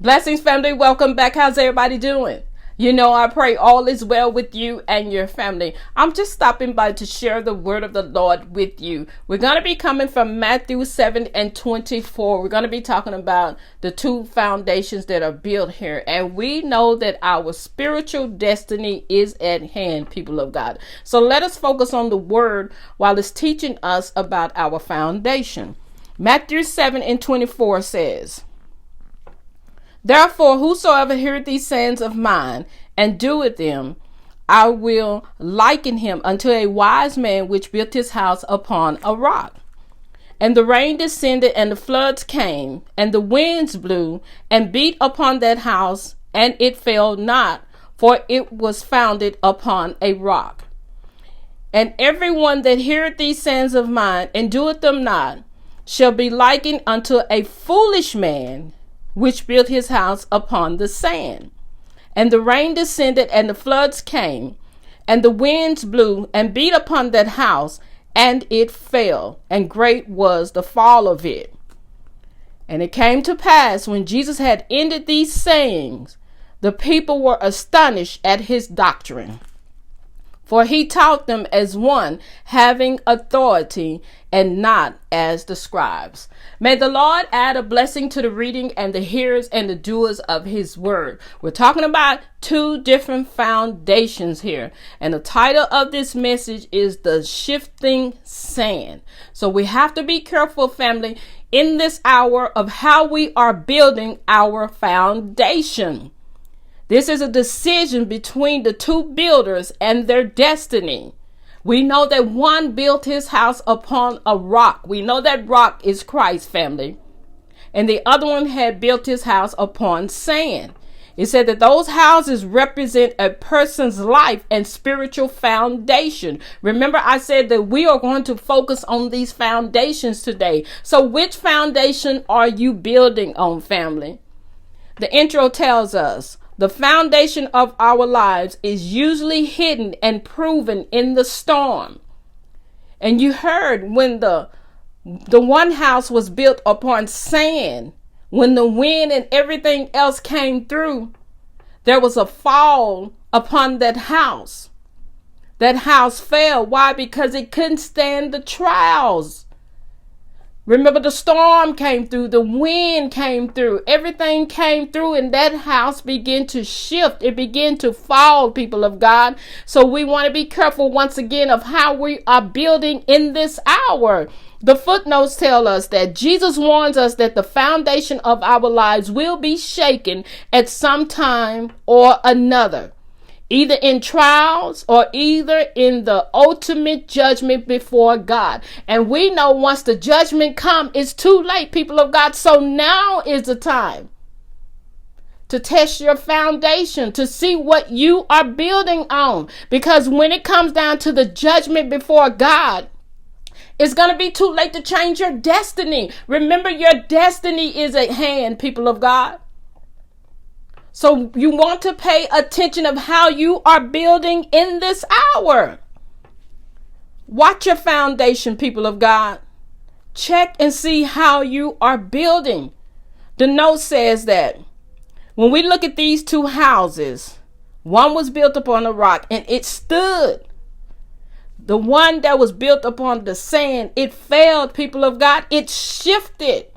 Blessings, family. Welcome back. How's everybody doing? I pray all is well with you and your family. I'm just stopping by to share the word of the Lord with you. We're going to be coming from Matthew 7 and 24. We're going to be talking about the two foundations that are built here. And we know that our spiritual destiny is at hand, people of God. So let us focus on the word while it's teaching us about our foundation. Matthew 7 and 24 says, "Therefore, whosoever heareth these sayings of mine and doeth them, I will liken him unto a wise man which built his house upon a rock. And the rain descended, and the floods came, and the winds blew, and beat upon that house, and it fell not, for it was founded upon a rock. And every one that heareth these sayings of mine and doeth them not shall be likened unto a foolish man, which built his house upon the sand. And the rain descended, and the floods came, and the winds blew, and beat upon that house, and it fell, and great was the fall of it. And it came to pass, when Jesus had ended these sayings, the people were astonished at his doctrine. For he taught them as one having authority, and not as the scribes." May the Lord add a blessing to the reading and the hearers and the doers of his word. We're talking about two different foundations here. And the title of this message is The Shifting Sand. So we have to be careful, family, in this hour of how we are building our foundation. This is a decision between the two builders and their destiny. We know that one built his house upon a rock. We know that rock is Christ, family. And the other one had built his house upon sand. It said that those houses represent a person's life and spiritual foundation. Remember, I said that we are going to focus on these foundations today. So which foundation are you building on, family? The intro tells us, the foundation of our lives is usually hidden and proven in the storm. And you heard when the one house was built upon sand, when the wind and everything else came through, there was a fall upon that house. That house fell. Why? Because it couldn't stand the trials. Remember, the storm came through, the wind came through, everything came through, and that house began to shift. It began to fall, people of God. So we want to be careful once again of how we are building in this hour. The footnotes tell us that Jesus warns us that the foundation of our lives will be shaken at some time or another, either in trials or either in the ultimate judgment before God. And we know once the judgment comes, it's too late, people of God. So now is the time to test your foundation, to see what you are building on. Because when it comes down to the judgment before God, it's going to be too late to change your destiny. Remember, your destiny is at hand, people of God. So you want to pay attention of how you are building in this hour. Watch your foundation, people of God. Check and see how you are building. The note says that when we look at these two houses, one was built upon a rock and it stood. The one that was built upon the sand, it failed, people of God. It shifted.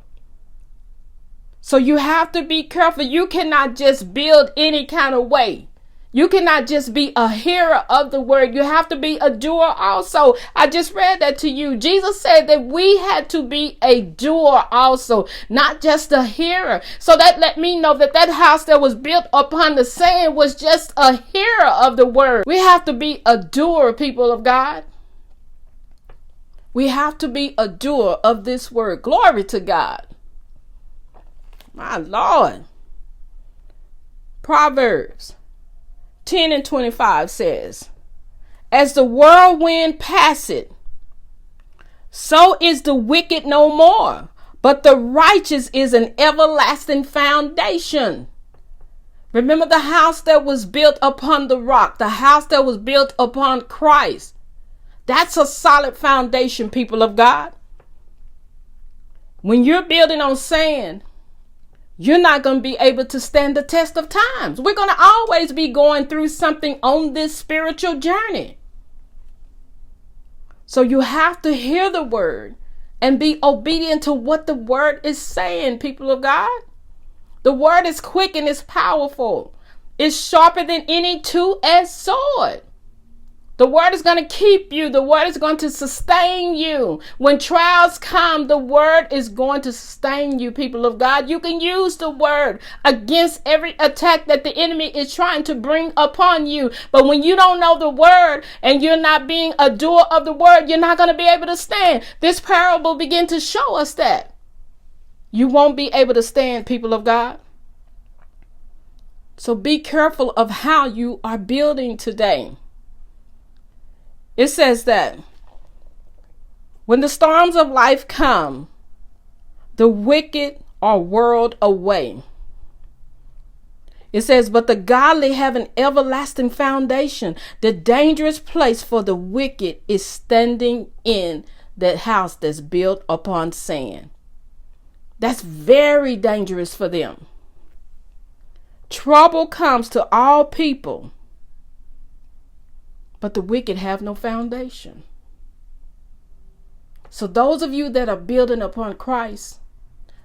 So you have to be careful. You cannot just build any kind of way. You cannot just be a hearer of the word. You have to be a doer also. I just read that to you. Jesus said that we had to be a doer also, not just a hearer. So that let me know that that house that was built upon the sand was just a hearer of the word. We have to be a doer, people of God. We have to be a doer of this word. Glory to God. My Lord. Proverbs 10 and 25 says, "As the whirlwind passeth, so is the wicked no more, but the righteous is an everlasting foundation." Remember the house that was built upon the rock, the house that was built upon Christ. That's a solid foundation, people of God. When you're building on sand, you're not going to be able to stand the test of times. We're going to always be going through something on this spiritual journey. So you have to hear the word and be obedient to what the word is saying, people of God. The word is quick and it's powerful. It's sharper than any two-edged sword. The word is going to keep you. The word is going to sustain you. When trials come, the word is going to sustain you, people of God. You can use the word against every attack that the enemy is trying to bring upon you. But when you don't know the word and you're not being a doer of the word, you're not going to be able to stand. This parable begins to show us that. You won't be able to stand, people of God. So be careful of how you are building today. It says that when the storms of life come, the wicked are whirled away. It says, but the godly have an everlasting foundation. The dangerous place for the wicked is standing in that house that's built upon sand. That's very dangerous for them. Trouble comes to all people, but the wicked have no foundation. So those of you that are building upon Christ,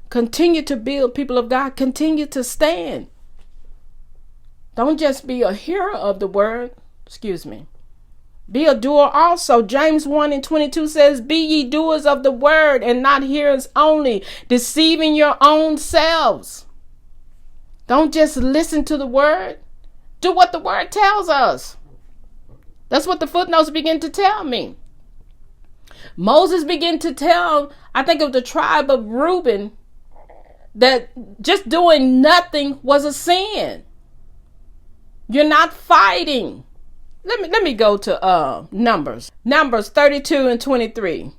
continue to build, people of God. Continue to stand. Don't just be a hearer of the word. Be a doer also. James 1:22 says, be ye doers of the word and not hearers only, deceiving your own selves. Don't just listen to the word. Do what the word tells us. That's what the footnotes begin to tell me. Moses began to tell, I think of the tribe of Reuben, that just doing nothing was a sin. You're not fighting. Let me go to Numbers 32:23.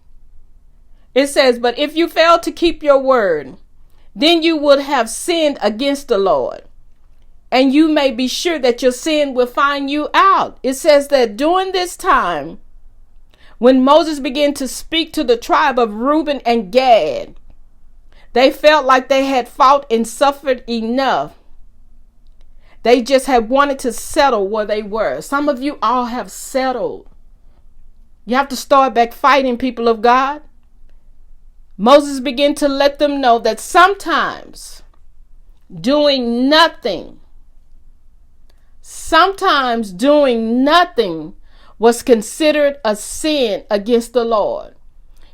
It says, but if you fail to keep your word, then you would have sinned against the Lord. And you may be sure that your sin will find you out. It says that during this time, when Moses began to speak to the tribe of Reuben and Gad, they felt like they had fought and suffered enough. They just had wanted to settle where they were. Some of you all have settled. You have to start back fighting, people of God. Moses began to let them know that sometimes doing nothing was considered a sin against the Lord.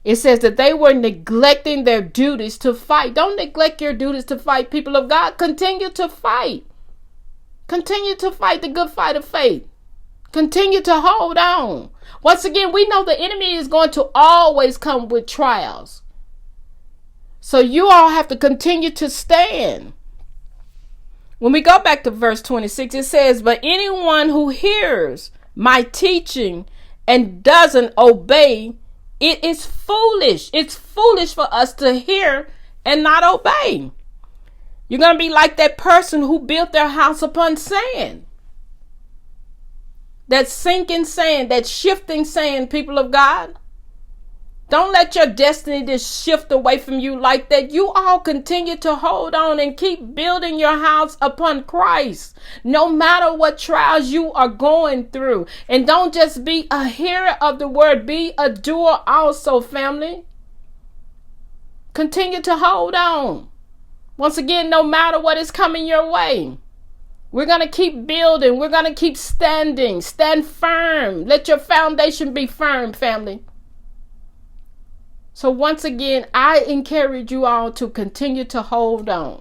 It says that they were neglecting their duties to fight. Don't neglect your duties to fight, people of God. Continue to fight. Continue to fight the good fight of faith. Continue to hold on. Once again, we know the enemy is going to always come with trials. So you all have to continue to stand. When we go back to verse 26, it says, but anyone who hears my teaching and doesn't obey, it is foolish. It's foolish for us to hear and not obey. You're going to be like that person who built their house upon sand. That sinking sand, that shifting sand, people of God. Don't let your destiny just shift away from you like that. You all continue to hold on and keep building your house upon Christ, no matter what trials you are going through. And don't just be a hearer of the word, be a doer also, family. Continue to hold on. Once again, no matter what is coming your way, we're going to keep building. We're going to keep standing. Stand firm. Let your foundation be firm, family. So once again, I encourage you all to continue to hold on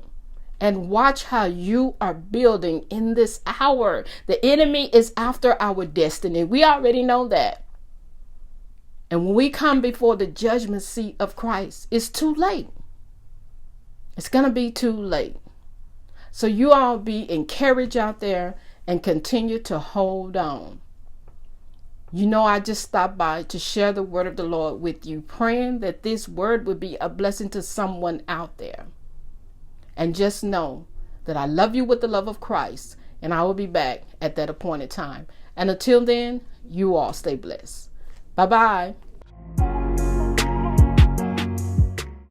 and watch how you are building in this hour. The enemy is after our destiny. We already know that. And when we come before the judgment seat of Christ, it's too late. It's going to be too late. So you all be encouraged out there and continue to hold on. You know, I just stopped by to share the word of the Lord with you, praying that this word would be a blessing to someone out there. And just know that I love you with the love of Christ, and I will be back at that appointed time. And until then, you all stay blessed. Bye-bye.